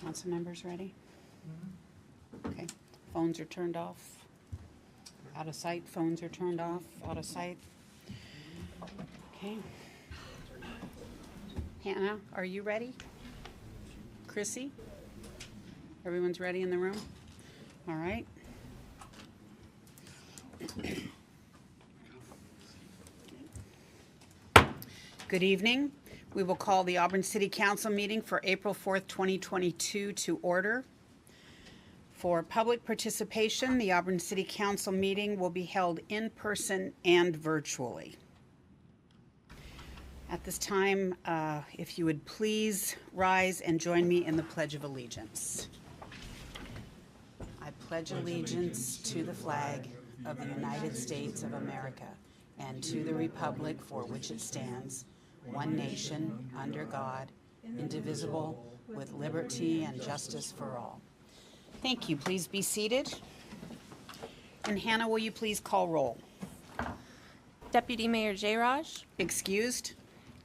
Council members ready? Okay, phones are turned off. Out of sight, phones are turned off, out of sight. Okay. Hannah, are you ready? Chrissy? Everyone's ready in the room? All right. Good evening. We will call the Auburn City Council meeting for April 4th, 2022 to order. For public participation, the Auburn City Council meeting will be held in person and virtually. At this time, if you would please rise and join me in the Pledge of Allegiance. I pledge allegiance to the flag of the United States of America and to the republic for which it stands, one nation, under God, indivisible, with liberty and justice for all. Thank you. Please be seated. And Hannah, will you please call roll? Deputy Mayor Jayraj. Excused.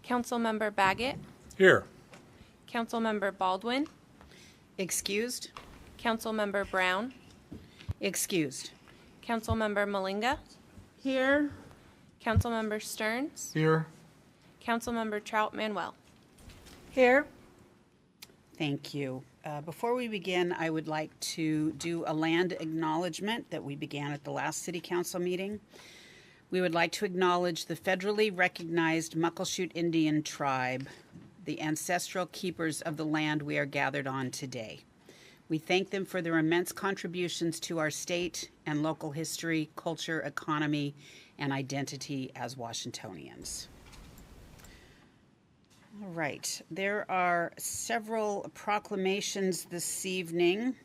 Councilmember Baggett. Here. Councilmember Baldwin. Excused. Councilmember Brown. Excused. Councilmember Malinga. Here. Councilmember Stearns. Here. Councilmember Trout Manuel. Here. Thank you. Before we begin, I would like to do a land acknowledgement that we began at the last City Council meeting. We would like to acknowledge the federally recognized Muckleshoot Indian tribe, the ancestral keepers of the land we are gathered on today. We thank them for their immense contributions to our state and local history, culture, economy, and identity as Washingtonians. All right, there are several proclamations this evening,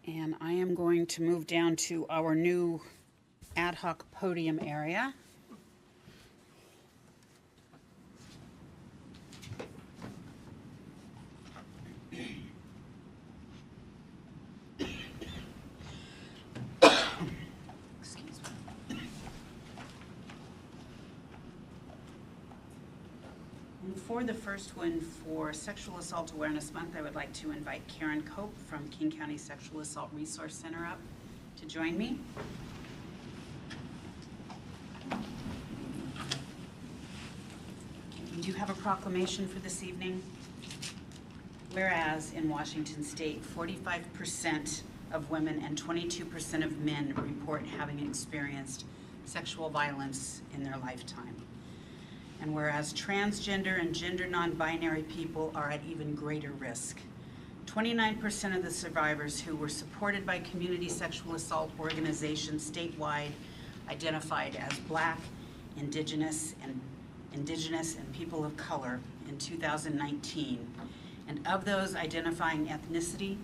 and I am going to move down to our new ad hoc podium area. For the first one, for Sexual Assault Awareness Month, I would like to invite Karen Cope from King County Sexual Assault Resource Center up to join me. We do have a proclamation for this evening. Whereas in Washington State, 45% of women and 22% of men report having experienced sexual violence in their lifetime. And whereas transgender and gender non-binary people are at even greater risk. 29% of the survivors who were supported by community sexual assault organizations statewide identified as Black, Indigenous, and people of color in 2019. And of those identifying ethnicity,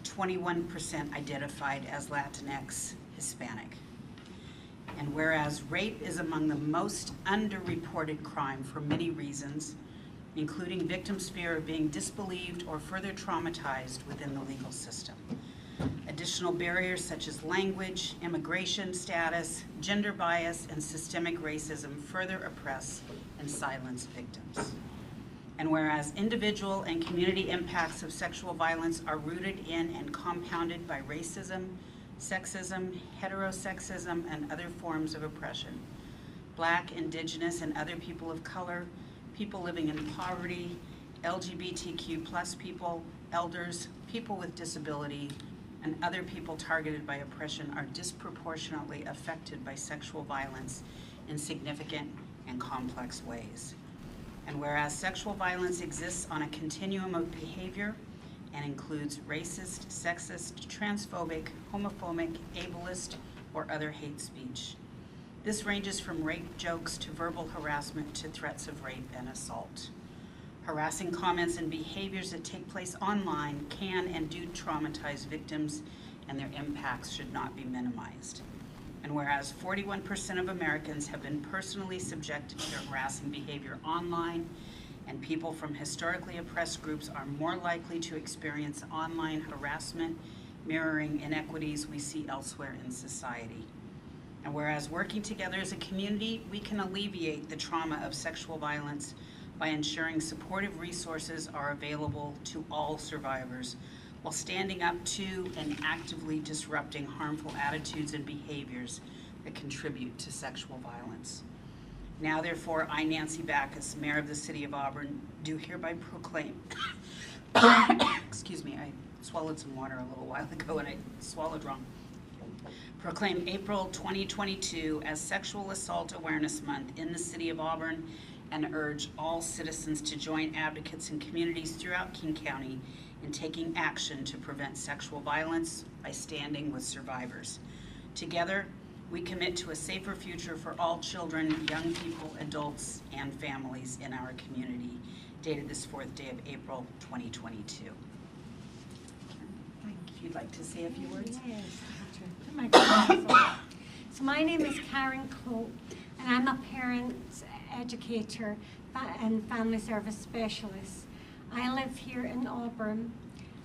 21% identified as Latinx, Hispanic. And whereas rape is among the most underreported crime for many reasons, including victims' fear of being disbelieved or further traumatized within the legal system. Additional barriers such as language, immigration status, gender bias, and systemic racism further oppress and silence victims. And whereas individual and community impacts of sexual violence are rooted in and compounded by racism, sexism, heterosexism, and other forms of oppression. Black, Indigenous, and other people of color, people living in poverty, LGBTQ+ people, elders, people with disability, and other people targeted by oppression are disproportionately affected by sexual violence in significant and complex ways. And whereas sexual violence exists on a continuum of behavior, and includes racist, sexist, transphobic, homophobic, ableist, or other hate speech. This ranges from rape jokes to verbal harassment to threats of rape and assault. Harassing comments and behaviors that take place online can and do traumatize victims, and their impacts should not be minimized. And whereas 41% of Americans have been personally subjected to harassing behavior online, and people from historically oppressed groups are more likely to experience online harassment, mirroring inequities we see elsewhere in society. And whereas working together as a community, we can alleviate the trauma of sexual violence by ensuring supportive resources are available to all survivors while standing up to and actively disrupting harmful attitudes and behaviors that contribute to sexual violence. Now, therefore, I, Nancy Backus, Mayor of the City of Auburn, do hereby proclaim, excuse me, I swallowed some water a little while ago and I swallowed wrong. Proclaim April 2022 as Sexual Assault Awareness Month in the City of Auburn and urge all citizens to join advocates in communities throughout King County in taking action to prevent sexual violence by standing with survivors. Together, we commit to a safer future for all children, young people, adults, and families in our community, dated this 4th day of April 2022. If you'd like to say a few words. Yes. So my name is Karen Cloak, and I'm a parent educator and family service specialist. I live here in Auburn,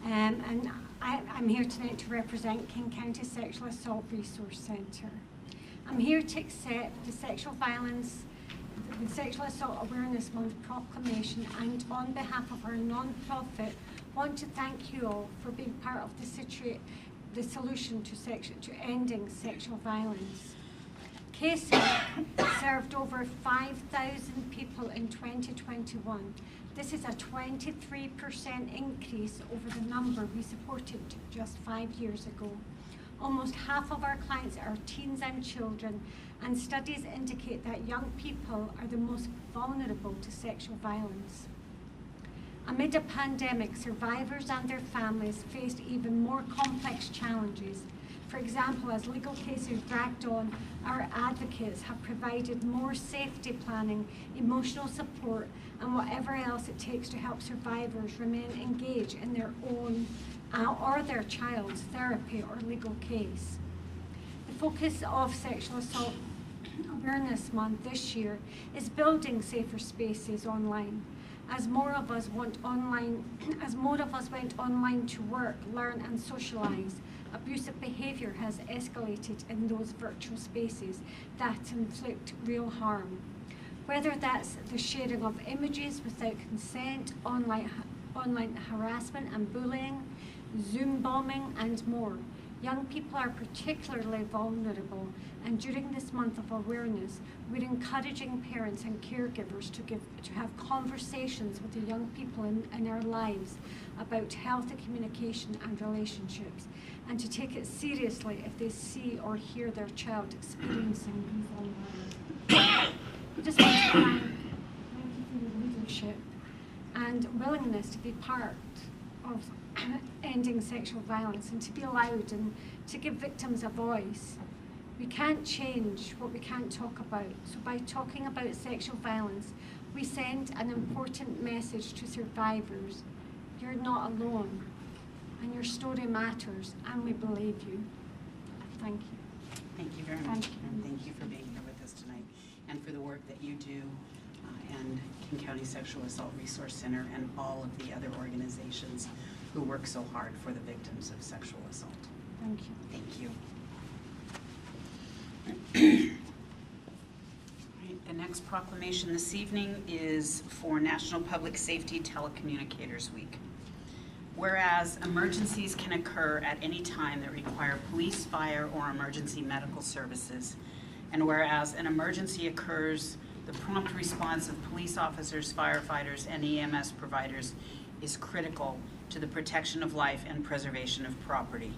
and I'm here tonight to represent King County Sexual Assault Resource Centre. I'm here to accept the Sexual Assault Awareness Month proclamation, and on behalf of our non-profit, want to thank you all for being part of the solution to ending sexual violence. KSAC served over 5,000 people in 2021. This is a 23% increase over the number we supported just 5 years ago. Almost half of our clients are teens and children, and studies indicate that young people are the most vulnerable to sexual violence. Amid a pandemic, survivors and their families faced even more complex challenges. For example, as legal cases dragged on, our advocates have provided more safety planning, emotional support, and whatever else it takes to help survivors remain engaged in their own or their child's therapy or legal case. The focus of Sexual Assault Awareness Month this year is building safer spaces online. As more of us went online to work, learn, and socialize, abusive behavior has escalated in those virtual spaces that inflict real harm. Whether that's the sharing of images without consent, online harassment and bullying, Zoom bombing, and more. Young people are particularly vulnerable, and during this month of awareness, we're encouraging parents and caregivers to have conversations with the young people in our lives about healthy communication and relationships, and to take it seriously if they see or hear their child experiencing these online. We just want to thank you for your leadership and willingness to be part of ending sexual violence and to be loud and to give victims a voice. We can't change what we can't talk about. So by talking about sexual violence, we send an important message to survivors. You're not alone, and your story matters, and we believe you. Thank you. Thank you very much, and thank you for being here with us tonight and for the work that you do and King County Sexual Assault Resource Center and all of the other organizations who work so hard for the victims of sexual assault. Thank you. Thank you. All right, the next proclamation this evening is for National Public Safety Telecommunicators Week. Whereas emergencies can occur at any time that require police, fire, or emergency medical services, and whereas an emergency occurs, the prompt response of police officers, firefighters, and EMS providers is critical to the protection of life and preservation of property.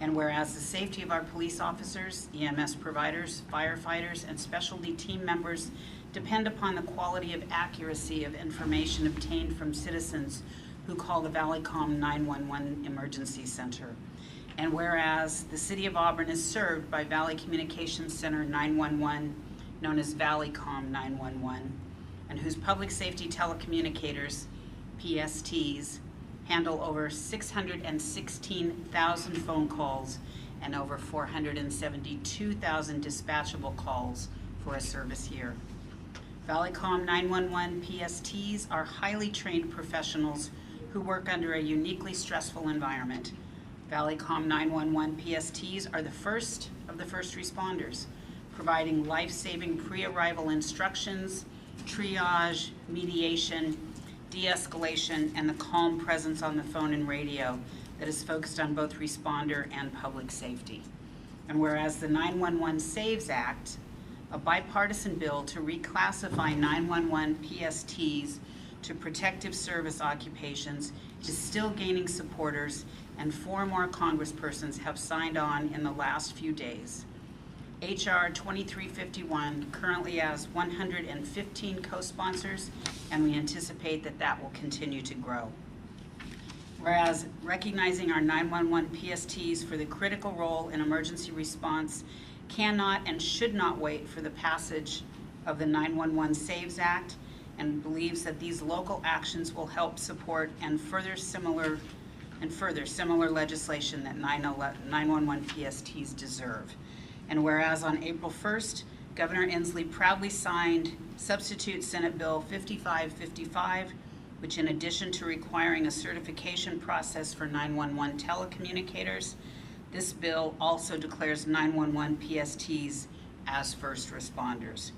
And whereas the safety of our police officers, EMS providers, firefighters, and specialty team members depend upon the quality of accuracy of information obtained from citizens who call the Valleycom 911 Emergency Center. And whereas the City of Auburn is served by Valley Communications Center 911, known as Valleycom 911, and whose public safety telecommunicators, PSTs, handle over 616,000 phone calls and over 472,000 dispatchable calls for a service year. Valleycom 911 PSTs are highly trained professionals who work under a uniquely stressful environment. Valleycom 911 PSTs are the first of the first responders, providing life-saving pre-arrival instructions, triage, mediation, de-escalation, and the calm presence on the phone and radio that is focused on both responder and public safety. And whereas the 911 Saves Act, a bipartisan bill to reclassify 911 PSTs to protective service occupations, is still gaining supporters, and 4 more congresspersons have signed on in the last few days. H.R. 2351 currently has 115 co-sponsors, and we anticipate that that will continue to grow. Whereas recognizing our 911 PSTs for the critical role in emergency response cannot and should not wait for the passage of the 911 Saves Act, and believes that these local actions will help support and further similar legislation that 911 PSTs deserve. And whereas on April 1st, Governor Inslee proudly signed Substitute Senate Bill 5555, which in addition to requiring a certification process for 911 telecommunicators, this bill also declares 911 PSTs as first responders.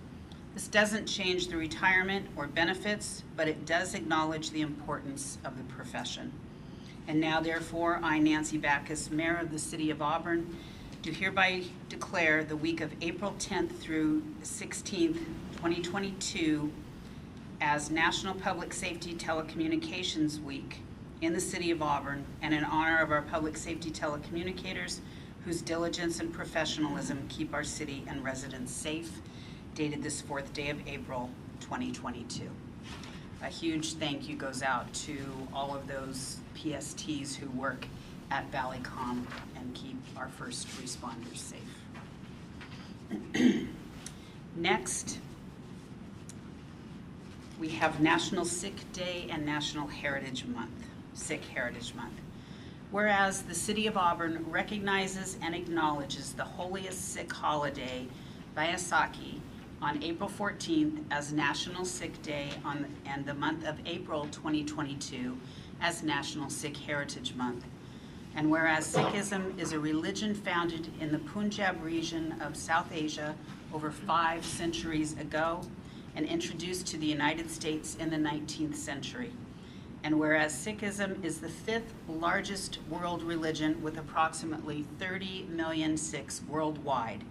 This doesn't change the retirement or benefits, but it does acknowledge the importance of the profession. And now, therefore, I, Nancy Backus, Mayor of the City of Auburn, do hereby declare the week of April 10th through 16th, 2022 as National Public Safety Telecommunications Week in the City of Auburn, and in honor of our public safety telecommunicators whose diligence and professionalism keep our city and residents safe, dated this 4th day of April, 2022. A huge thank you goes out to all of those PSTs who work at Valleycom and keep our first responders safe. Next, we have National Sick Day and National Heritage Month, Sick Heritage Month. Whereas the City of Auburn recognizes and acknowledges the holiest sick holiday, Vaisakhi, on April 14th as National Sick Day and the month of April 2022 as National Sikh Heritage Month. And whereas Sikhism is a religion founded in the Punjab region of South Asia over 5 centuries ago and introduced to the United States in the 19th century. And whereas Sikhism is the 5th largest world religion with approximately 30 million Sikhs worldwide,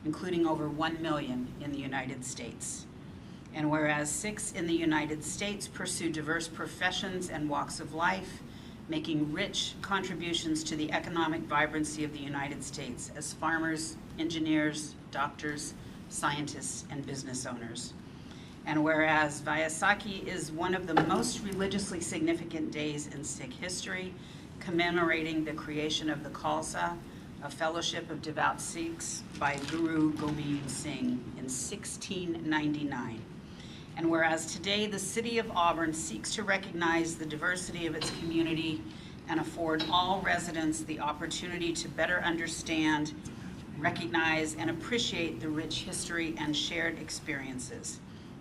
including over 1 million in the United States. And whereas Sikhs in the United States pursue diverse professions and walks of life, making rich contributions to the economic vibrancy of the United States as farmers, engineers, doctors, scientists, and business owners. And whereas Vaisakhi is one of the most religiously significant days in Sikh history, commemorating the creation of the Khalsa, a fellowship of devout Sikhs by Guru Gobind Singh in 1699. And whereas today the City of Auburn seeks to recognize the diversity of its community and afford all residents the opportunity to better understand, recognize, and appreciate the rich history and shared experiences.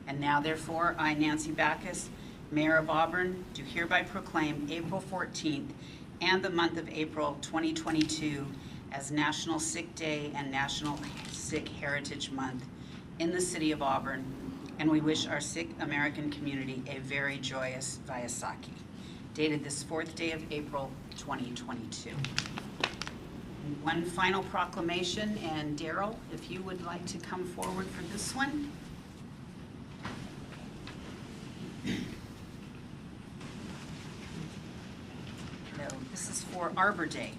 And now, therefore, I, Nancy Backus, Mayor of Auburn, do hereby proclaim April 14th and the month of April 2022 as National Sick Day and National Sikh Heritage Month in the City of Auburn, and we wish our Sikh American community a very joyous Vaisakhi, dated this 4th day of April 2022. And one final proclamation, and Daryl, if you would like to come forward for this one. No, this is for Arbor Day.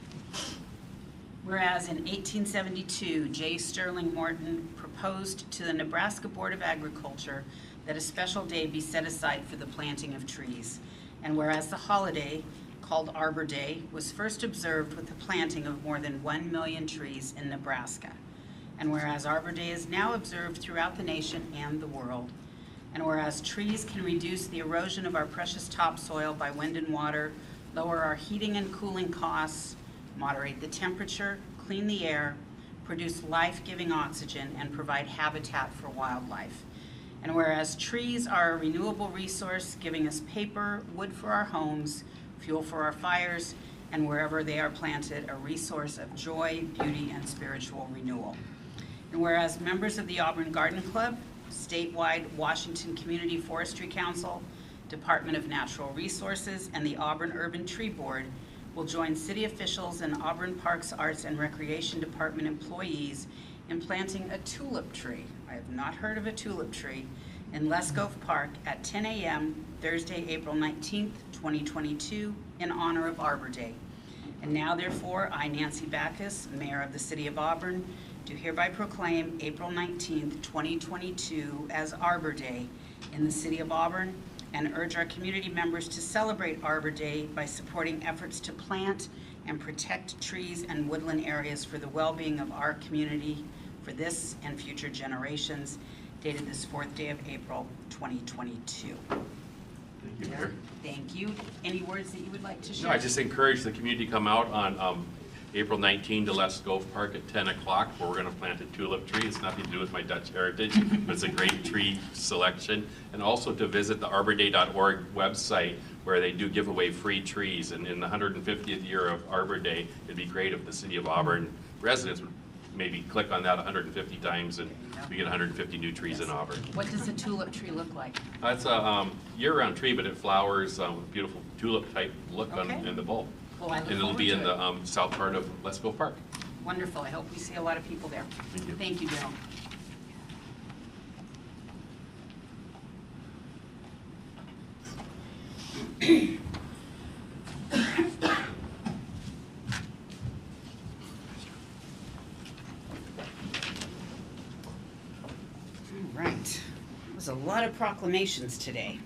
Whereas in 1872, J. Sterling Morton proposed to the Nebraska Board of Agriculture that a special day be set aside for the planting of trees. And whereas the holiday, called Arbor Day, was first observed with the planting of more than 1 million trees in Nebraska. And whereas Arbor Day is now observed throughout the nation and the world. And whereas trees can reduce the erosion of our precious topsoil by wind and water, lower our heating and cooling costs, moderate the temperature, clean the air, produce life-giving oxygen, and provide habitat for wildlife. And whereas trees are a renewable resource, giving us paper, wood for our homes, fuel for our fires, and wherever they are planted, a resource of joy, beauty, and spiritual renewal. And whereas members of the Auburn Garden Club statewide Washington Community Forestry Council, Department of Natural Resources, and the Auburn Urban Tree Board will join city officials and Auburn Parks, Arts, and Recreation Department employees in planting a tulip tree. I have not heard of a tulip tree in Lescove Park at 10 a.m. Thursday, April 19th, 2022, in honor of Arbor Day. And now, therefore, I, Nancy Backus, Mayor of the City of Auburn, do hereby proclaim April 19th, 2022 as Arbor Day in the City of Auburn, and urge our community members to celebrate Arbor Day by supporting efforts to plant and protect trees and woodland areas for the well-being of our community for this and future generations, dated this 4th day of April, 2022. Thank you, Mayor. Thank you. Any words that you would like to share? No, I just encourage the community to come out on April 19 to Lescove Park at 10 o'clock, where we're going to plant a tulip tree. It's nothing to do with my Dutch heritage, but it's a great tree selection. And also to visit the arborday.org website, where they do give away free trees. And in the 150th year of Arbor Day, it'd be great if the City of Auburn residents would maybe click on that 150 times, and we get 150 new trees in Auburn. What does a tulip tree look like? It's a year-round tree, but it flowers with a beautiful tulip-type look in the bulb. Well, I look And it'll forward be to in it. the south part of Lescove Park. Wonderful. I hope we see a lot of people there. Thank you. Thank you, Bill. All right. There was a lot of proclamations today.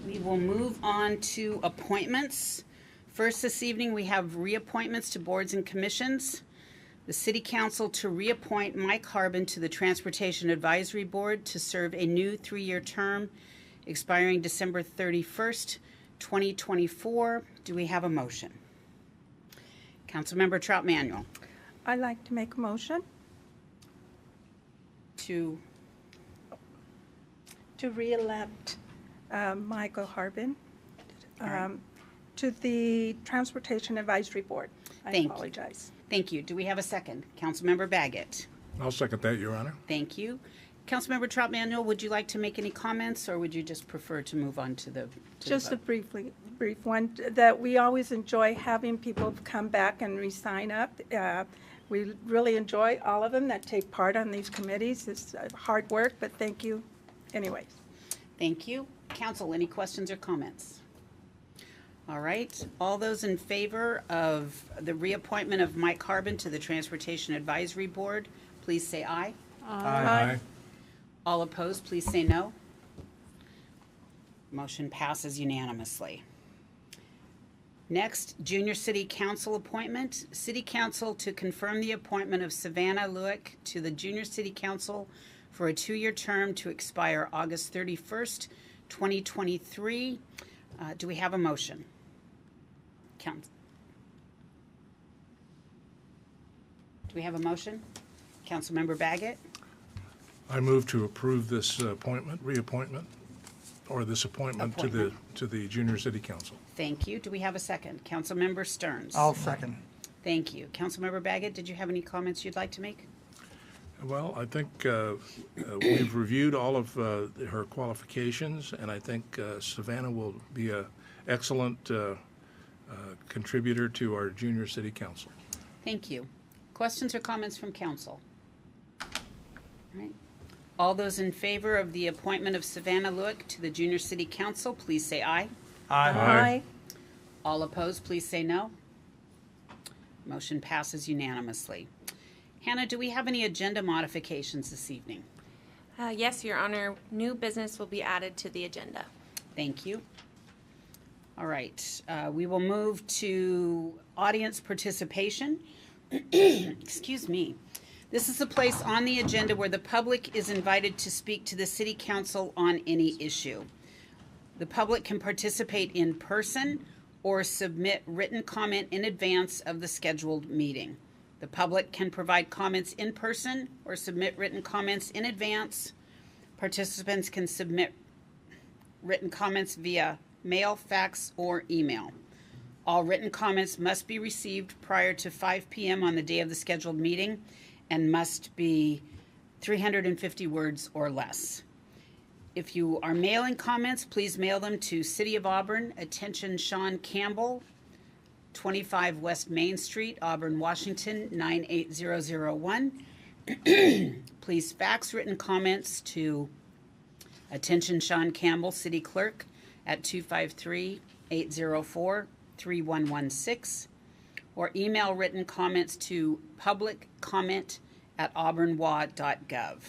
We will move on to appointments. First this evening, we have reappointments to boards and commissions. The City Council to reappoint Mike Harbin to the Transportation Advisory Board to serve a new 3-year term expiring December 31st, 2024. Do we have a motion? Councilmember Trout Manuel. I'd like to make a motion To, to re-elect Michael Harbin right. to the Transportation Advisory Board. Thank you. Apologize. thank you. Do we have a second? Councilmember Baggett. I'll second that, Your Honor. Thank you. Councilmember Trout Manuel, would you like to make any comments, or would you just prefer to move on to the Just a vote? brief one, that we always enjoy having people come back and re-sign up. We really enjoy all of them that take part on these committees. It's hard work, but thank you anyways. Thank you. Council, any questions or comments? All right. All those in favor of the reappointment of Mike Harbin to the Transportation Advisory Board, please say aye. Aye. All opposed, please say no. Motion passes unanimously. Next, Junior City Council appointment. City Council to confirm the appointment of Savannah Lewick to the Junior City Council for a 2-year term to expire August 31st, 2023. Do we have a motion? Do we have a motion? Councilmember Baggett? I move to approve this reappointment, or this appointment to the Junior City Council. Thank you. Do we have a second? Councilmember Stearns? I'll second. Thank you. Councilmember Baggett, did you have any comments you'd like to make? Well, I think we've reviewed all of her qualifications, and I think Savannah will be an excellent contributor to our Junior City Council. Thank you. Questions or comments from council? All right. All those in favor of the appointment of Savannah Lewick to the Junior City Council, please say aye. Aye. All opposed, please say no. Motion passes unanimously. Hannah, do we have any agenda modifications this evening? Yes, Your Honor. New business will be added to the agenda. Thank you. All right, we will move to audience participation. Excuse me. This is a place on the agenda where the public is invited to speak to the City Council on any issue. The public can participate in person or submit written comment in advance of the scheduled meeting. The public can provide comments in person or submit written comments in advance. Participants can submit written comments via mail, fax, or email. All written comments must be received prior to 5 p.m. on the day of the scheduled meeting and must be 350 words or less. If you are mailing comments, please mail them to City of Auburn, attention Sean Campbell, 25 West Main Street, Auburn, Washington, 98001. Please fax written comments to attention Sean Campbell, City Clerk, at 253-804-3116, or email written comments to publiccomment@auburnwa.gov.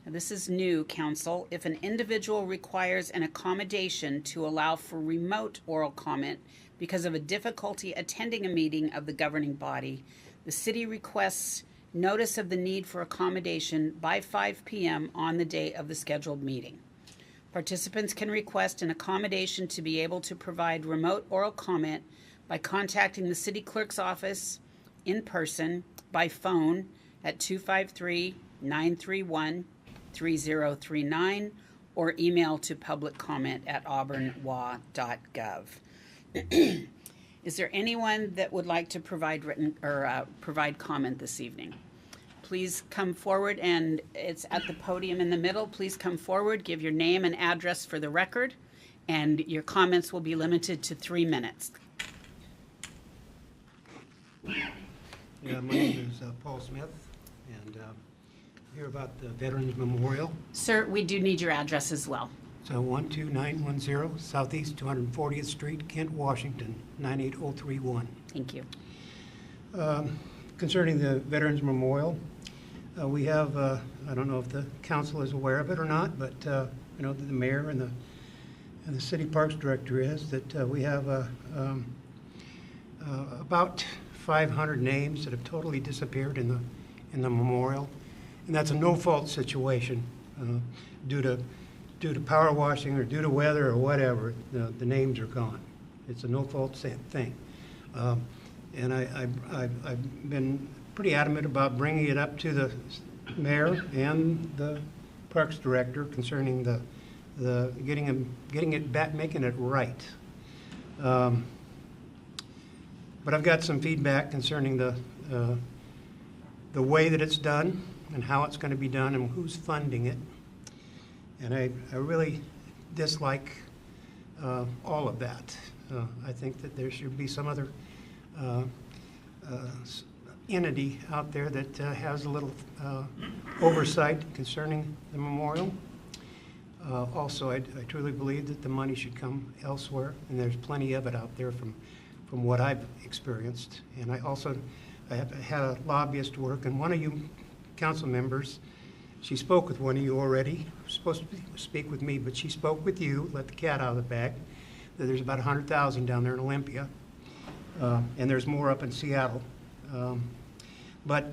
Now, this is new, Council. If an individual requires an accommodation to allow for remote oral comment because of a difficulty attending a meeting of the governing body, the city requests notice of the need for accommodation by 5 p.m. on the day of the scheduled meeting. Participants can request an accommodation to be able to provide remote oral comment by contacting the city clerk's office in person, by phone at 253-931-3039, or email to publiccomment@auburnwa.gov. Is there anyone that would like to provide written or provide comment this evening? Please come forward, and it's at the podium in the middle. Please come forward, give your name and address for the record, and your comments will be limited to 3 minutes. Yeah, my name is Paul Smith, and here about the Veterans Memorial. Sir, we do need your address as well. So 12910 Southeast 240th Street, Kent, Washington, 98031. Thank you. Concerning the Veterans Memorial, we have, I don't know if the council is aware of it or not, but I know that the mayor and the city parks director is, that we have about 500 names that have totally disappeared in the memorial, and that's a no-fault situation due to power washing or due to weather or whatever. The names are gone. It's a no-fault thing. And I've been pretty adamant about bringing it up to the mayor and the parks director concerning the getting it back, making it right. But I've got some feedback concerning the way that it's done and how it's going to be done and who's funding it. And I really dislike all of that. I think that there should be some other entity out there that has a little oversight concerning the memorial. Also, I truly believe that the money should come elsewhere, and there's plenty of it out there from what I've experienced. And I have had a lobbyist work, and one of you council members, she spoke with one of you already, supposed to speak with me, but she spoke with you, let the cat out of the bag, that there's about 100,000 down there in Olympia, and there's more up in Seattle. But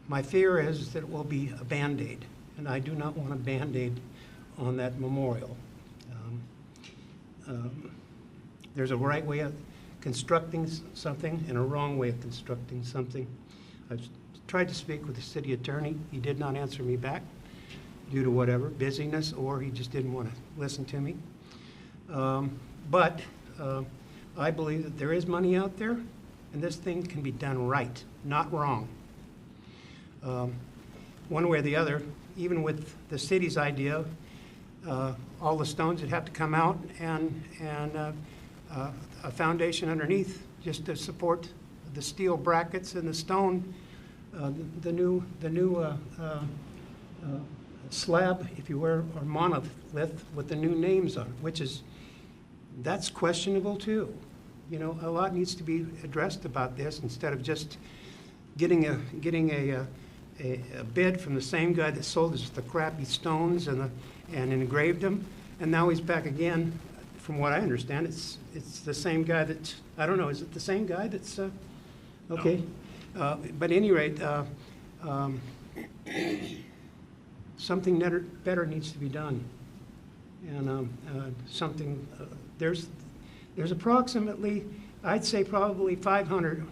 my fear is that it will be a Band-Aid, and I do not want a Band-Aid on that memorial. There's a right way of constructing something and a wrong way of constructing something. I've tried to speak with the city attorney. He did not answer me back due to whatever, busyness, or he just didn't want to listen to me. But I believe that there is money out there, and this thing can be done right, not wrong. One way or the other, even with the city's idea, all the stones would have to come out and a foundation underneath just to support the steel brackets and the stone, the new slab, if you will, or monolith with the new names on it, that's questionable too. You know, a lot needs to be addressed about this instead of just getting a bid from the same guy that sold us the crappy stones and engraved them, and now he's back again. From what I understand, it's the same guy that, I don't know, is it the same guy that's, okay. No. But at any rate, something better needs to be done. And there's approximately, I'd say probably 500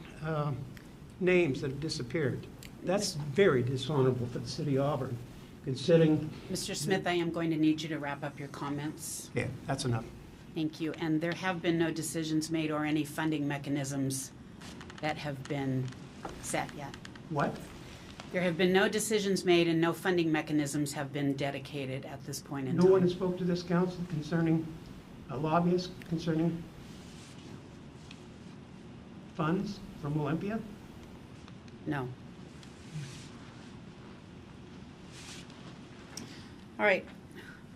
names that have disappeared. That's very dishonorable for the city of Auburn, considering. Mr. Smith, I am going to need you to wrap up your comments. Yeah, that's enough. Thank you. And there have been no decisions made or any funding mechanisms that have been set yet. What? There have been no decisions made and no funding mechanisms have been dedicated at this point in No one has time. spoke to this council concerning lobbyists, concerning funds from Olympia? No. All right.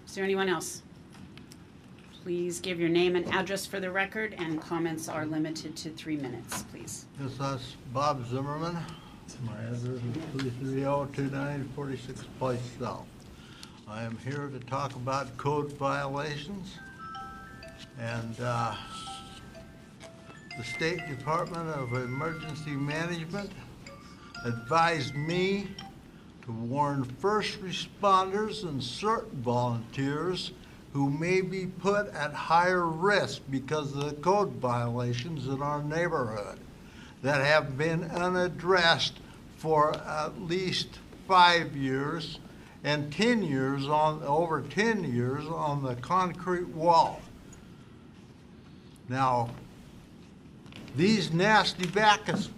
Is there anyone else? Please give your name and address for the record, and comments are limited to 3 minutes, please. Yes, that's Bob Zimmerman. My address is 33029 46th Place South. I am here to talk about code violations. And the State Department of Emergency Management advised me to warn first responders and certain volunteers who may be put at higher risk because of the code violations in our neighborhood that have been unaddressed for at least 5 years and 10 years over 10 years on the concrete wall. Now, these nasty Bacchus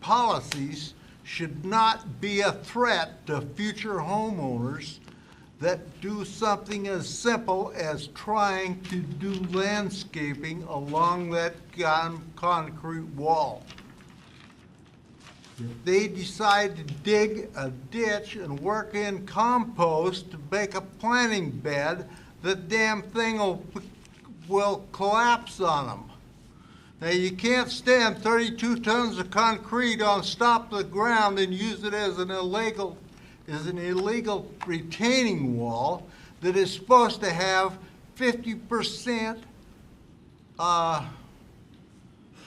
policies should not be a threat to future homeowners that do something as simple as trying to do landscaping along that concrete wall. If they decide to dig a ditch and work in compost to make a planting bed, the damn thing will collapse on them. Now, you can't stand 32 tons of concrete on top of the ground and use it as an illegal retaining wall that is supposed to have 50%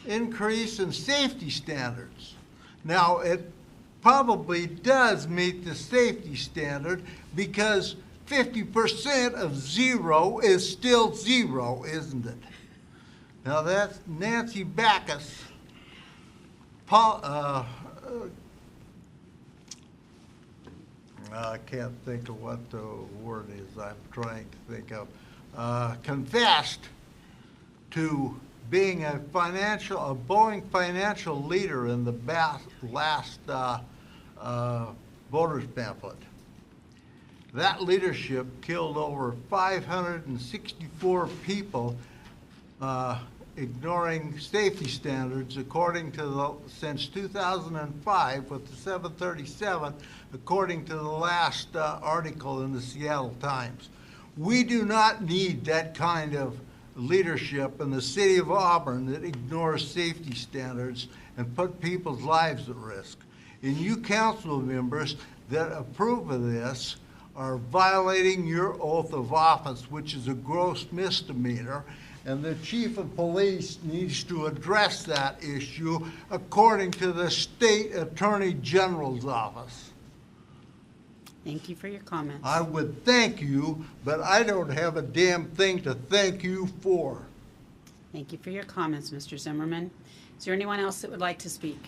increase in safety standards. Now, it probably does meet the safety standard because 50% of zero is still zero, isn't it? Now, that's Nancy Bacchus. I can't think of what the word is I'm trying to think of. Confessed to being a Boeing financial leader in the last voters pamphlet. That leadership killed over 564 people ignoring safety standards according to since 2005 with the 737, according to the last article in the Seattle Times. We do not need that kind of leadership in the city of Auburn that ignores safety standards and put people's lives at risk. And you council members that approve of this are violating your oath of office, which is a gross misdemeanor, and the chief of police needs to address that issue according to the state attorney general's office. Thank you for your comments. I would thank you, but I don't have a damn thing to thank you for. Thank you for your comments, Mr. Zimmerman. Is there anyone else that would like to speak?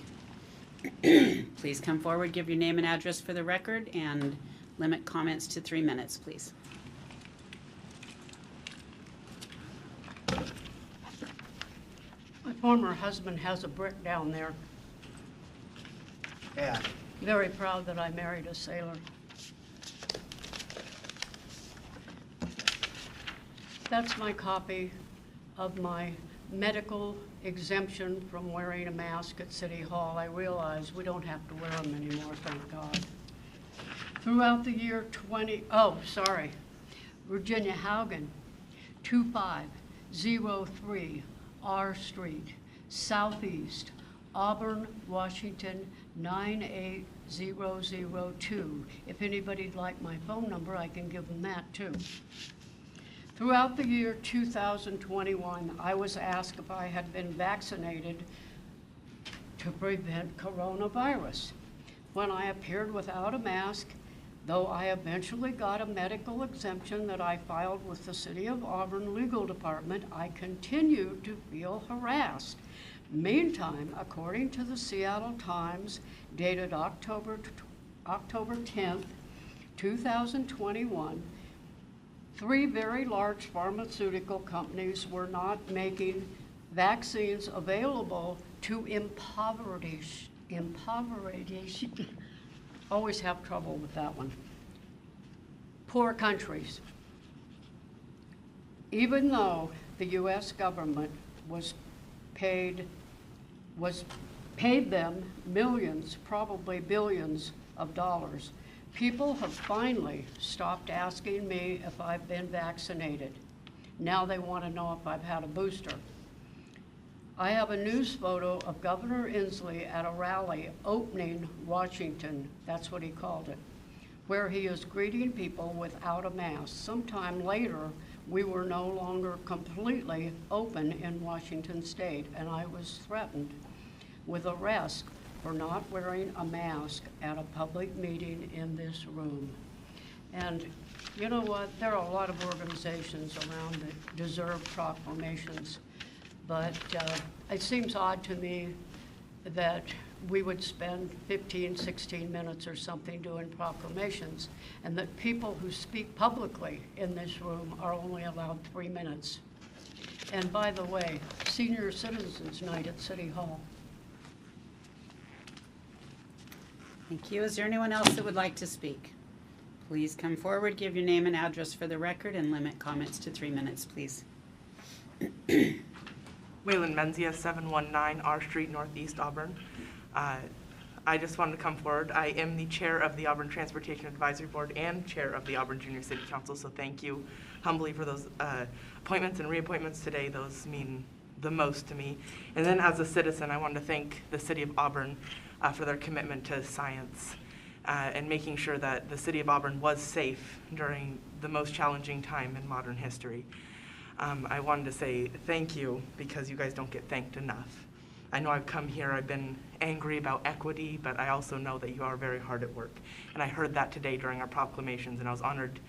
Please come forward, give your name and address for the record, and limit comments to 3 minutes, please. My former husband has a brick down there. Yeah. Very proud that I married a sailor. That's my copy of my medical exemption from wearing a mask at City Hall. I realize we don't have to wear them anymore, thank God. Throughout the year Virginia Haugen, 2503 R Street, Southeast, Auburn, Washington, 98002. If anybody'd like my phone number, I can give them that too. Throughout the year 2021, I was asked if I had been vaccinated to prevent coronavirus. When I appeared without a mask, though I eventually got a medical exemption that I filed with the City of Auburn Legal Department, I continued to feel harassed. Meantime, according to the Seattle Times, dated October 10th, 2021, 3 very large pharmaceutical companies were not making vaccines available to impoverished always have trouble with that one. Poor countries. Even though the U.S. government paid them millions, probably billions of dollars, people have finally stopped asking me if I've been vaccinated. Now they want to know if I've had a booster. I have a news photo of Governor Inslee at a rally opening Washington, that's what he called it, where he is greeting people without a mask. Sometime later, we were no longer completely open in Washington State, and I was threatened with arrest for not wearing a mask at a public meeting in this room. And you know what? There are a lot of organizations around that deserve proclamations, but it seems odd to me that we would spend 15, 16 minutes or something doing proclamations, and that people who speak publicly in this room are only allowed 3 minutes. And by the way, Senior Citizens Night at City Hall. Thank you. Is there anyone else that would like to speak? Please come forward, give your name and address for the record, and limit comments to 3 minutes, please. Waylon Menzia, 719 R Street, Northeast Auburn. I just wanted to come forward. I am the chair of the Auburn Transportation Advisory Board and chair of the Auburn Junior City Council, so thank you humbly for those appointments and reappointments today. Those mean the most to me. And then as a citizen, I wanted to thank the city of Auburn for their commitment to science and making sure that the city of Auburn was safe during the most challenging time in modern history. I wanted to say thank you because you guys don't get thanked enough. I know I've come here, I've been angry about equity, but I also know that you are very hard at work. And I heard that today during our proclamations, and I was honored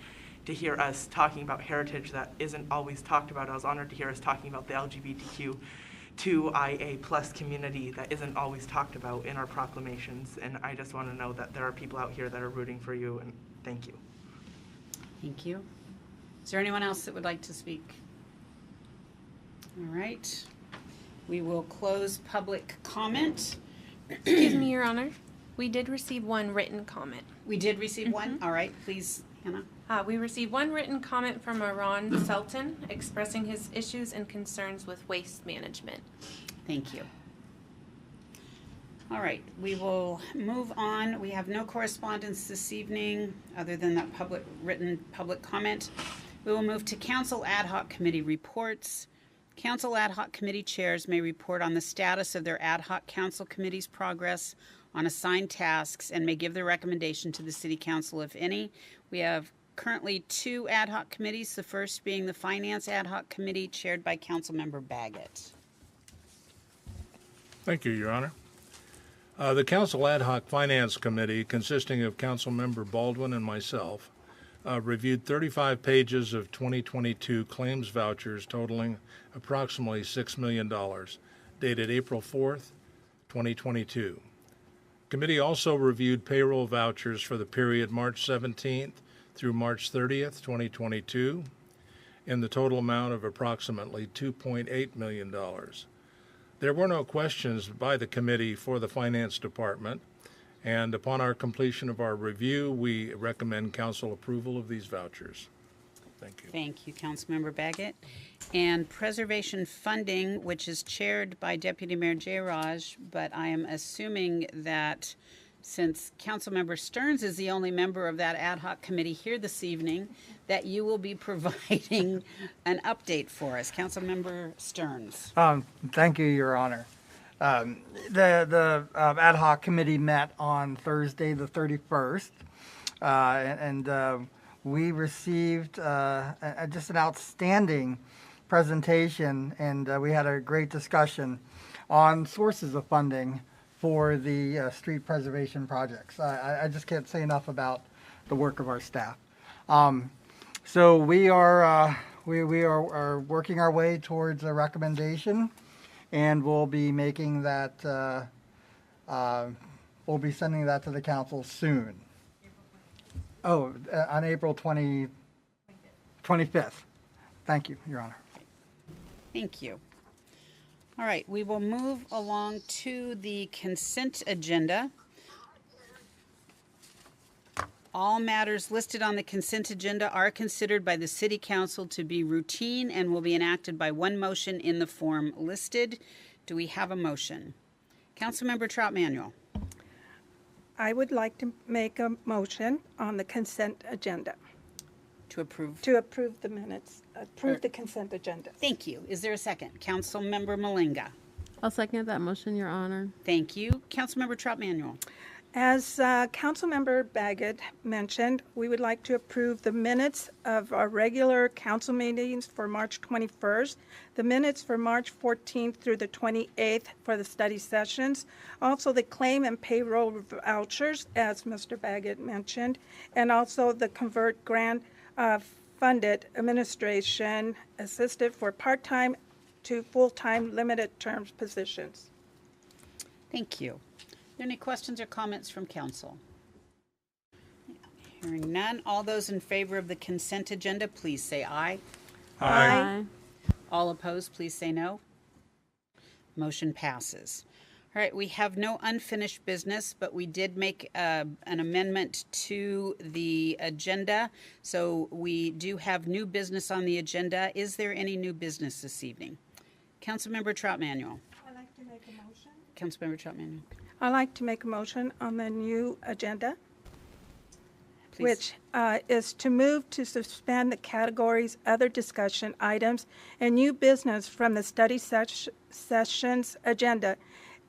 to hear us talking about heritage that isn't always talked about. I was honored to hear us talking about the LGBTQ2IA+ community that isn't always talked about in our proclamations. And I just want to know that there are people out here that are rooting for you, and thank you. Thank you. Is there anyone else that would like to speak? All right. We will close public comment. Excuse me, Your Honor. We did receive one written comment. We did receive one? All right, please, Hannah. We received one written comment from Ron Selton expressing his issues and concerns with waste management. Thank you. All right, we will move on. We have no correspondence this evening other than that written public comment. We will move to Council Ad Hoc Committee reports. Council Ad Hoc Committee chairs may report on the status of their Ad Hoc Council Committee's progress on assigned tasks and may give their recommendation to the City Council, if any. We have currently 2 Ad Hoc Committees, the first being the Finance Ad Hoc Committee chaired by Councilmember Baggett. Thank you, Your Honor. The Council Ad Hoc Finance Committee, consisting of Councilmember Baldwin and myself, reviewed 35 pages of 2022 claims vouchers totaling approximately $6 million, dated April 4th, 2022. Committee also reviewed payroll vouchers for the period March 17th through March 30th, 2022, in the total amount of approximately $2.8 million. There were no questions by the committee for the Finance Department, and upon our completion of our review, we recommend council approval of these vouchers. Thank you. Thank you, Councilmember Baggett. And Preservation Funding, which is chaired by Deputy Mayor Jayraj, but I am assuming that since Councilmember Stearns is the only member of that ad hoc committee here this evening, that you will be providing an update for us. Councilmember Stearns. Thank you, Your Honor. The ad hoc committee met on Thursday, the 31st, and we received just an outstanding presentation, and we had a great discussion on sources of funding for the street preservation projects. I just can't say enough about the work of our staff. So we are working our way towards a recommendation, and we'll be making that. We'll be sending that to the council soon. Oh, on April 25th. Thank you, Your Honor. Thank you. All right, we will move along to the consent agenda. All matters listed on the consent agenda are considered by the City Council to be routine and will be enacted by one motion in the form listed. Do we have a motion? Councilmember Trout Manuel. I would like to make a motion on the consent agenda, To approve. to approve the minutes, approve the consent agenda. Thank you. Is there a second? Councilmember Malinga. I'll second that motion, Your Honor. Thank you. Councilmember Trout Manuel. As Councilmember Baggett mentioned, we would like to approve the minutes of our regular council meetings for March 21st, the minutes for March 14th through the 28th for the study sessions, also the claim and payroll vouchers, as Mr. Baggett mentioned, and also the convert grant funded administration assisted for part-time to full-time limited terms positions. Thank you. Are there any questions or comments from council? Hearing none, all those in favor of the consent agenda, please say aye. Aye. All opposed, please say no. Motion passes. All right, we have no unfinished business, but we did make an amendment to the agenda. So we do have new business on the agenda. Is there any new business this evening? Councilmember Trout Manuel. I'd like to make a motion. Councilmember Trout Manuel. I'd like to make a motion on the new agenda, Please. which is to move to suspend the categories other discussion items and new business from the study sessions agenda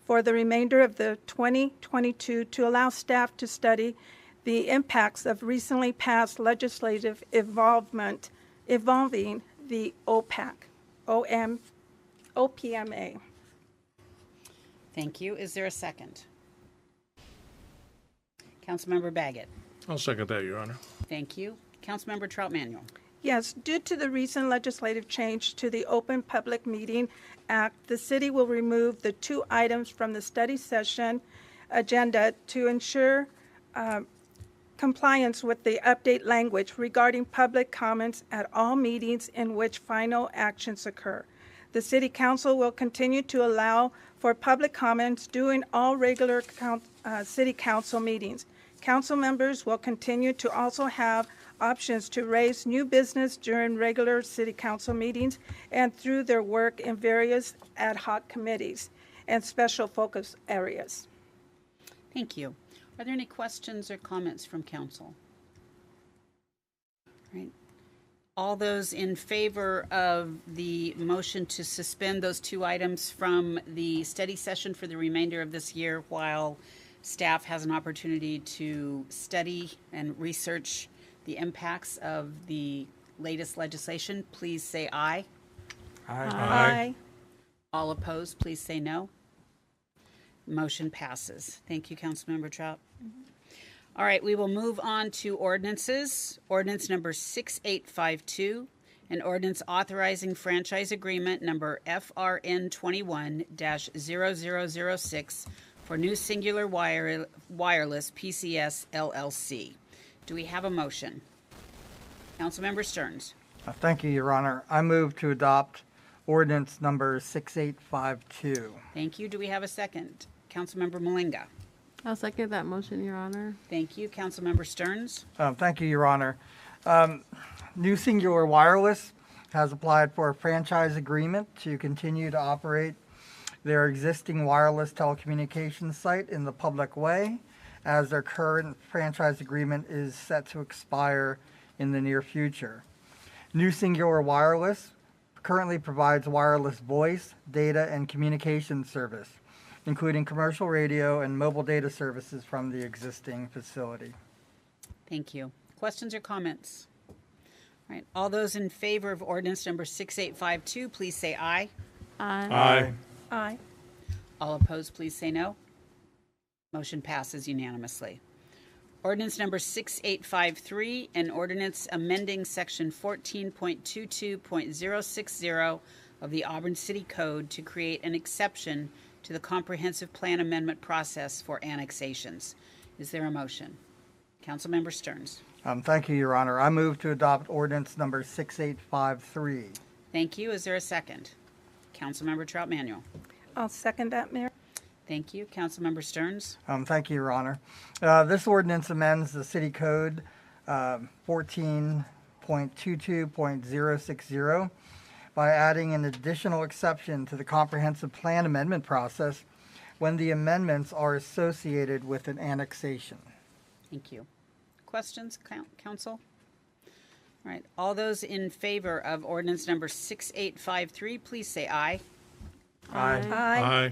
for the remainder of the 2022 to allow staff to study the impacts of recently passed legislative involving the OPMA. Thank you. Is there a second? Councilmember Baggett. I'll second that, Your Honor. Thank you. Councilmember Trout Manuel. Yes, due to the recent legislative change to the Open Public Meeting Act, the city will remove the two items from the study session agenda to ensure compliance with the update language regarding public comments at all meetings in which final actions occur. The City Council will continue to allow for public comments during all regular City Council meetings. Council members will continue to also have options to raise new business during regular City Council meetings and through their work in various ad hoc committees and special focus areas. Thank you. Are there any questions or comments from council? All right. All those in favor of the motion to suspend those two items from the study session for the remainder of this year while staff has an opportunity to study and research the impacts of the latest legislation, please say aye. Aye. All opposed, please say no. Motion passes. Thank you, Councilmember Trout. All right, we will move on to ordinances. Ordinance number 6852, an ordinance authorizing franchise agreement number FRN 21-0006 for New Singular Wireless PCS LLC. Do we have a motion? Councilmember Stearns. Thank you, Your Honor. I move to adopt ordinance number 6852. Thank you. Do we have a second? Councilmember Malinga. I'll second that motion, Your Honor. Thank you. Councilmember Stearns. Thank you, Your Honor. New Singular Wireless has applied for a franchise agreement to continue to operate their existing wireless telecommunications site in the public way, as their current franchise agreement is set to expire in the near future. New Singular Wireless currently provides wireless voice, data, and communication service, including commercial radio and mobile data services from the existing facility. Thank you. Questions or comments? All right. All those in favor of ordinance number 6852, please say aye. Aye. Aye. All opposed, please say no. Motion passes unanimously. Ordinance number 6853, an ordinance amending section 14.22.060 of the Auburn City Code to create an exception to the comprehensive plan amendment process for annexations. Is there a motion? Councilmember Stearns. Thank you, Your Honor. I move to adopt ordinance number 6853. Thank you. Is there a second? Councilmember Trout Manuel. I'll second that, Mayor. Thank you. Councilmember Stearns? Thank you, Your Honor. This ordinance amends the city code 14.22.060 by adding an additional exception to the comprehensive plan amendment process when the amendments are associated with an annexation. Thank you. Questions, council? All right, all those in favor of ordinance number 6853, please say aye. Aye. Aye.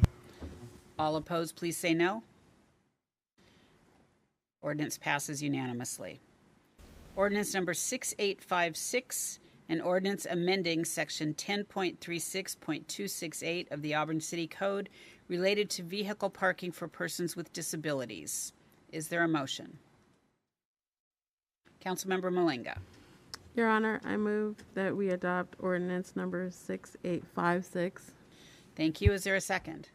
All opposed, please say no. Ordinance passes unanimously. Ordinance number 6856, an ordinance amending section 10.36.268 of the Auburn City Code related to vehicle parking for persons with disabilities. Is there a motion? Councilmember Malinga. Your Honor, I move that we adopt ordinance number 6856. Thank you. Is there a second?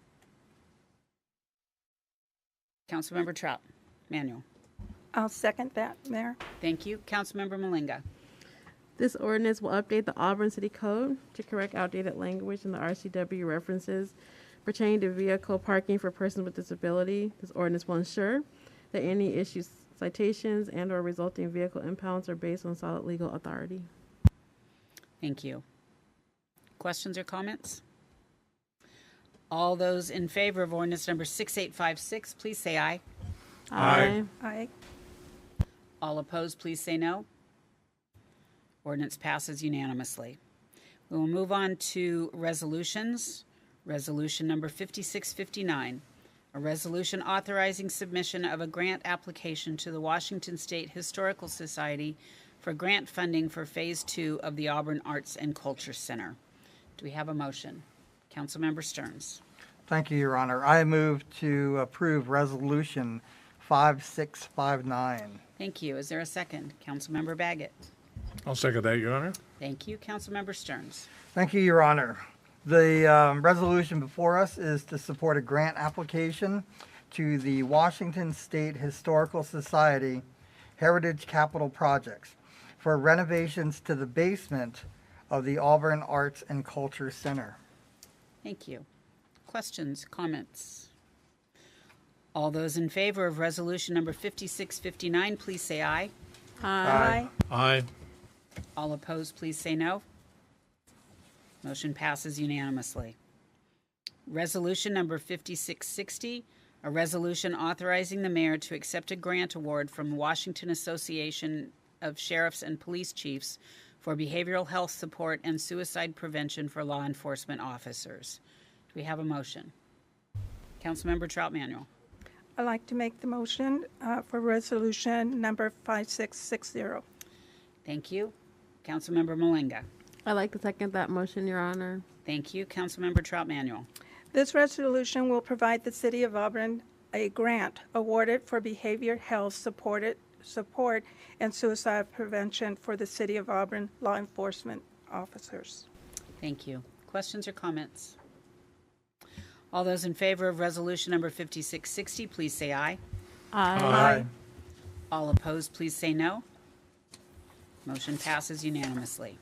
Councilmember Trout Manuel. I'll second that, Mayor. Thank you. Councilmember Malinga. This ordinance will update the Auburn City Code to correct outdated language in the RCW references pertaining to vehicle parking for persons with disability. This ordinance will ensure that any issues, citations, and/or resulting vehicle impounds are based on solid legal authority. Thank you. Questions or comments? All those in favor of ordinance number 6856, please say aye. Aye. Aye. All opposed, please say no. Ordinance passes unanimously. We will move on to resolutions. Resolution number 5659, a resolution authorizing submission of a grant application to the Washington State Historical Society for grant funding for Phase 2 of the Auburn Arts and Culture Center. Do we have a motion? Councilmember Stearns. Thank you, Your Honor. I move to approve Resolution 5659. Thank you. Is there a second? Councilmember Baggett. I'll second that, Your Honor. Thank you. Councilmember Stearns. Thank you, Your Honor. The resolution before us is to support a grant application to the Washington State Historical Society Heritage Capital Projects for renovations to the basement of the Auburn Arts and Culture Center. Thank you. Questions, comments? All those in favor of resolution number 5659, please say aye. Aye. Aye. All opposed, please say no. Motion passes unanimously. Resolution number 5660, a resolution authorizing the mayor to accept a grant award from the Washington Association of Sheriffs and Police Chiefs for behavioral health support and suicide prevention for law enforcement officers. Do we have a motion? Councilmember Trout Manuel. I'd like to make the motion for resolution number 5660. Thank you. Councilmember Malinga. I'd like to second that motion, Your Honor. Thank you. Councilmember Trout Manuel. This resolution will provide the City of Auburn a grant awarded for behavior health support and suicide prevention for the City of Auburn law enforcement officers. Thank you. Questions or comments? All those in favor of resolution number 5660, please say aye. Aye. All opposed, please say no. Motion passes unanimously.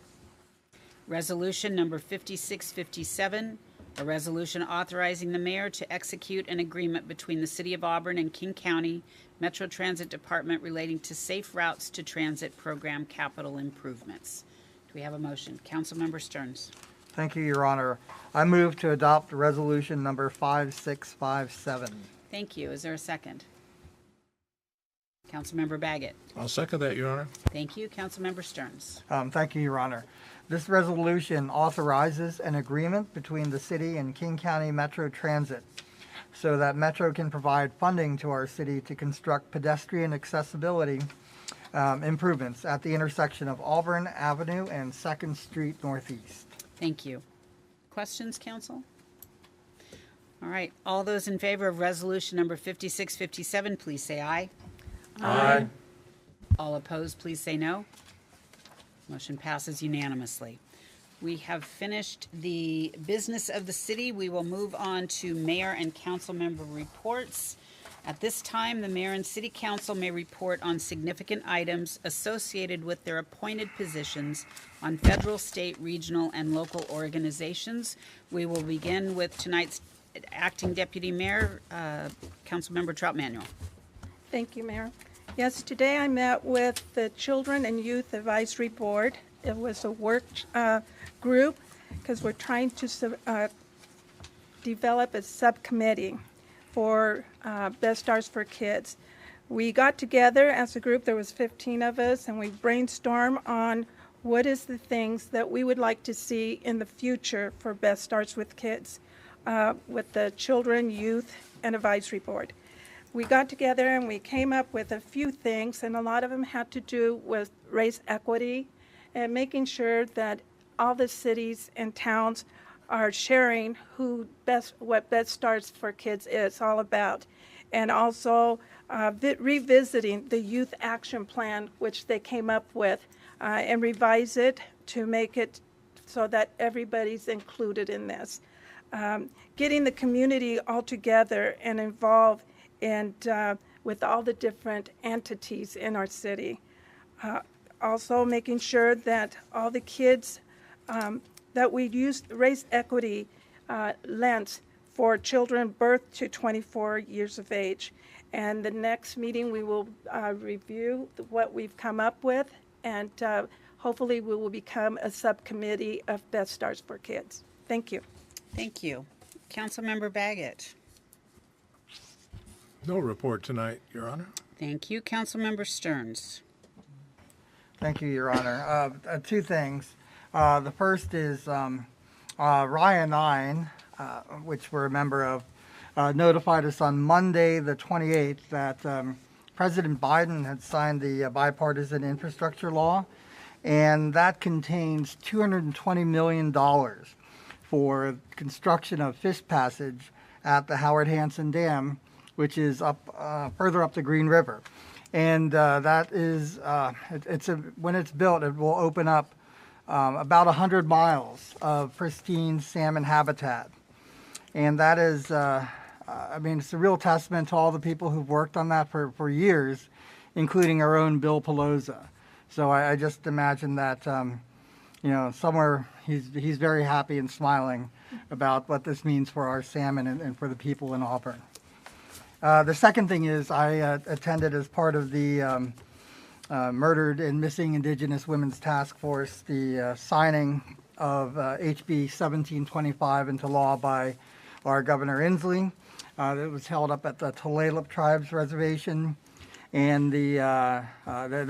Resolution number 5657, a resolution authorizing the mayor to execute an agreement between the City of Auburn and King County Metro Transit Department relating to Safe Routes to Transit program capital improvements. Do we have a motion? Councilmember Stearns. Thank you, Your Honor. I move to adopt resolution number 5657. Thank you. Is there a second? Councilmember Baggett. I'll second that, Your Honor. Thank you. Councilmember Stearns. Thank you, Your Honor. This resolution authorizes an agreement between the city and King County Metro Transit so that Metro can provide funding to our city to construct pedestrian accessibility improvements at the intersection of Auburn Avenue and 2nd Street Northeast. Thank you. Questions, council? All right. All those in favor of resolution number 5657, please say aye. Aye. All opposed, please say no. Motion passes unanimously. We have finished the business of the city. We will move on to mayor and council member reports. At this time, the mayor and city council may report on significant items associated with their appointed positions on federal, state, regional, and local organizations. We will begin with tonight's Acting Deputy Mayor, Councilmember Trout Manuel. Thank you, Mayor. Yes, today I met with the Children and Youth Advisory Board. It was a work group because we're trying to develop a subcommittee for Best Stars for Kids. We got together as a group, there was 15 of us, and we brainstormed on what is the things that we would like to see in the future for Best Stars with Kids, with the Children, Youth, and Advisory Board. We got together and we came up with a few things, and a lot of them had to do with race equity and making sure that all the cities and towns are sharing what Best Stars for Kids is all about. And also revisiting the Youth Action Plan, which they came up with, and revise it to make it so that everybody's included in this. Getting the community all together and involved with all the different entities in our city. Also making sure that all the kids, that we use race equity lens for children birth to 24 years of age. And the next meeting we will review what we've come up with, and hopefully we will become a subcommittee of Best Stars for Kids. Thank you. Thank you. Councilmember Baggett. No report tonight, Your Honor. Thank you. Councilmember Stearns. Thank you, Your Honor. Two things. The first is Ryan 9, which we're a member of, notified us on Monday the 28th that President Biden had signed the Bipartisan Infrastructure Law, and that contains $220 million for construction of fish passage at the Howard Hanson Dam, which is up further up the Green River. And that is, when it's built, it will open up about 100 miles of pristine salmon habitat. And that is, I mean, it's a real testament to all the people who've worked on that for years, including our own Bill Pelosa. So I just imagine that, you know, somewhere he's very happy and smiling about what this means for our salmon and for the people in Auburn. The second thing is I attended as part of the Murdered and Missing Indigenous Women's Task Force, the signing of HB 1725 into law by our Governor Inslee. It was held up at the Tulalip Tribes Reservation, and there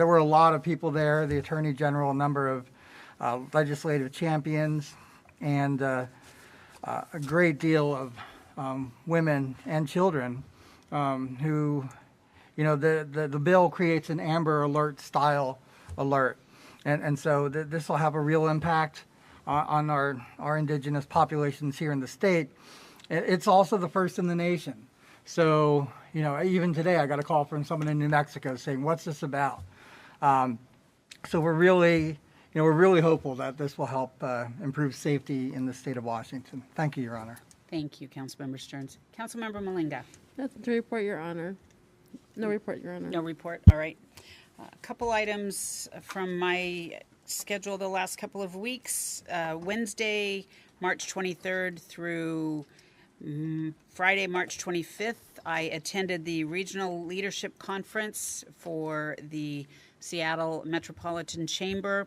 were a lot of people there, the Attorney General, a number of legislative champions, and a great deal of women and children who, you know, the bill creates an Amber Alert style alert. And so this will have a real impact on our indigenous populations here in the state. It's also the first in the nation. So, you know, even today I got a call from someone in New Mexico saying, what's this about? So we're really hopeful that this will help improve safety in the state of Washington. Thank you, Your Honor. Thank you, Councilmember Stearns. Councilmember Malinga. Nothing to report, Your Honor. No report, Your Honor. No report. All right. A couple items from my schedule the last couple of weeks. Wednesday, March 23rd through Friday, March 25th, I attended the Regional Leadership Conference for the Seattle Metropolitan Chamber,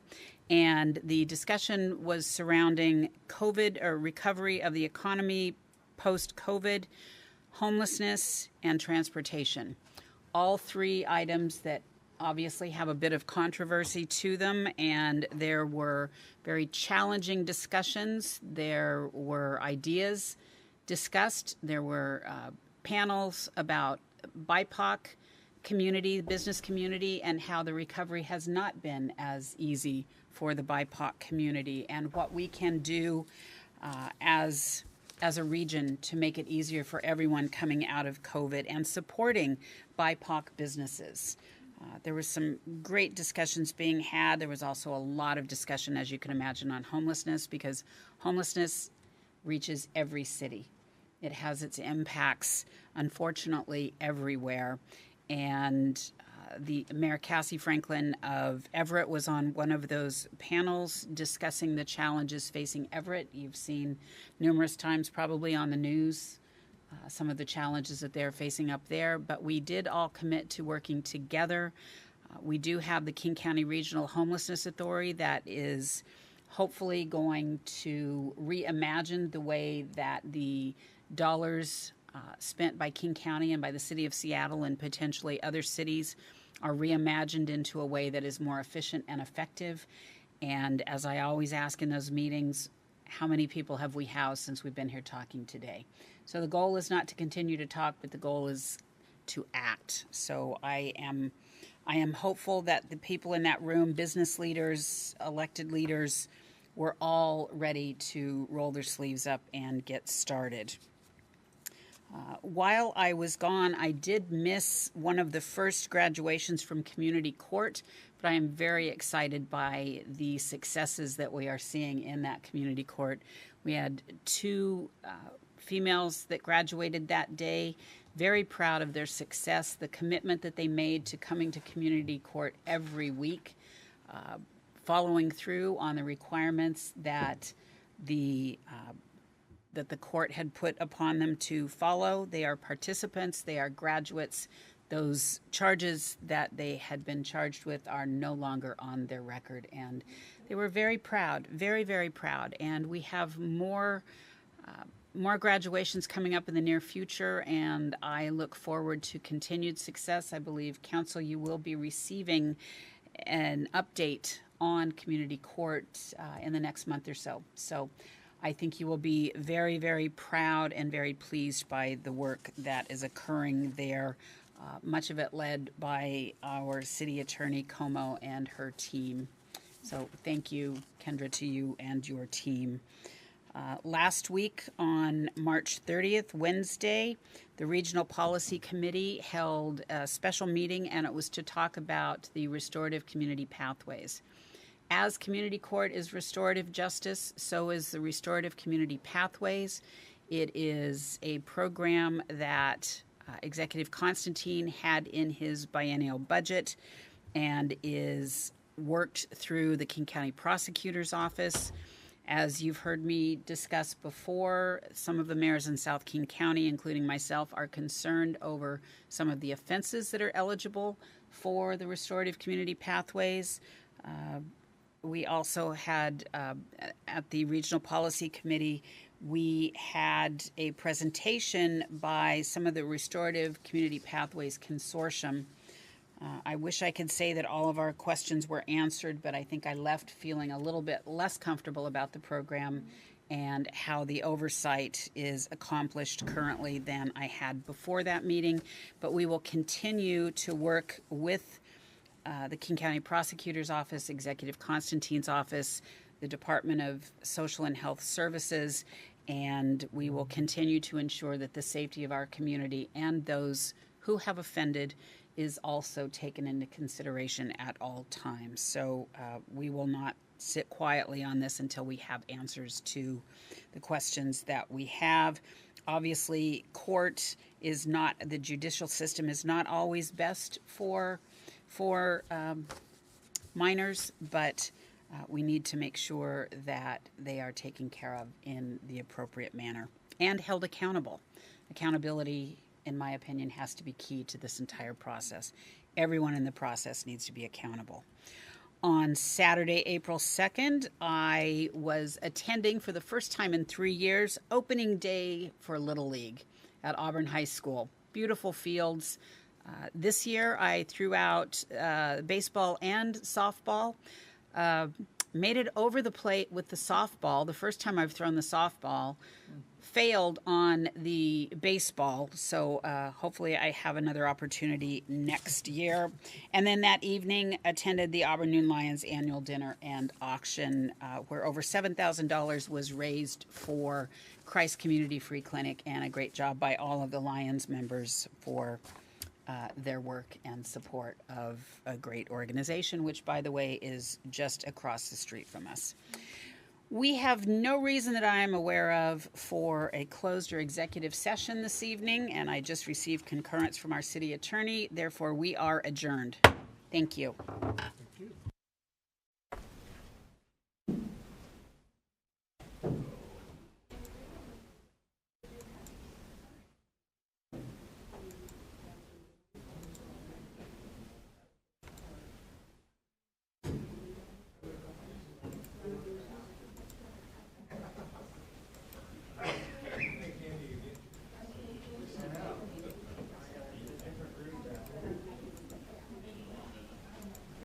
and the discussion was surrounding COVID, or recovery of the economy post-COVID, homelessness, and transportation. All three items that obviously have a bit of controversy to them, and there were very challenging discussions. There were ideas discussed. There were panels about BIPOC community, business community, and how the recovery has not been as easy for the BIPOC community, and what we can do as a region to make it easier for everyone coming out of COVID and supporting BIPOC businesses. There was some great discussions being had. There was also a lot of discussion, as you can imagine, on homelessness, because homelessness reaches every city. It has its impacts, unfortunately, everywhere. And the Mayor Cassie Franklin of Everett was on one of those panels discussing the challenges facing Everett. You've seen numerous times probably on the news some of the challenges that they're facing up there, but we did all commit to working together. We do have the King County Regional Homelessness Authority that is hopefully going to reimagine the way that the dollars spent by King County and by the city of Seattle and potentially other cities are reimagined into a way that is more efficient and effective. And as I always ask in those meetings, how many people have we housed since we've been here talking today? So the goal is not to continue to talk, but the goal is to act. So I am hopeful that the people in that room, business leaders, elected leaders, we're all ready to roll their sleeves up and get started. While I was gone, I did miss one of the first graduations from community court, but I am very excited by the successes that we are seeing in that community court. We had 2 females that graduated that day. Very proud of their success, the commitment that they made to coming to community court every week, following through on the requirements that the court had put upon them to follow. They are participants, they are graduates. Those charges that they had been charged with are no longer on their record, and they were very proud, very, very proud. And we have more graduations coming up in the near future, and I look forward to continued success. I believe, Council, you will be receiving an update on community court in the next month or so. So I think you will be very, very proud and very pleased by the work that is occurring there, much of it led by our city attorney, Como, and her team. So thank you, Kendra, to you and your team. Last week on March 30th, Wednesday, the Regional Policy Committee held a special meeting, and it was to talk about the restorative community pathways. As community court is restorative justice, so is the restorative community pathways. It is a program that Executive Constantine had in his biennial budget and is worked through the King County Prosecutor's Office. As you've heard me discuss before, some of the mayors in South King County, including myself, are concerned over some of the offenses that are eligible for the restorative community pathways. We also had, at the Regional Policy Committee, we had a presentation by some of the Restorative Community Pathways Consortium. I wish I could say that all of our questions were answered, but I think I left feeling a little bit less comfortable about the program and how the oversight is accomplished currently than I had before that meeting. But we will continue to work with the King County Prosecutor's Office, Executive Constantine's office, the Department of Social and Health Services, and we will continue to ensure that the safety of our community and those who have offended is also taken into consideration at all times. So we will not sit quietly on this until we have answers to the questions that we have. Obviously, the judicial system is not always best for minors, but we need to make sure that they are taken care of in the appropriate manner and held accountable. Accountability, in my opinion, has to be key to this entire process. Everyone in the process needs to be accountable. On Saturday, April 2nd, I was attending for the first time in 3 years opening day for Little League at Auburn High School. Beautiful fields. This year, I threw out baseball and softball. Made it over the plate with the softball. The first time I've thrown the softball, failed on the baseball. So hopefully I have another opportunity next year. And then that evening, attended the Auburn Noon Lions annual dinner and auction, where over $7,000 was raised for Christ Community Free Clinic, and a great job by all of the Lions members for their work and support of a great organization, which, by the way, is just across the street from us. We have no reason that I am aware of for a closed or executive session this evening, and I just received concurrence from our city attorney. Therefore, we are adjourned. Thank you.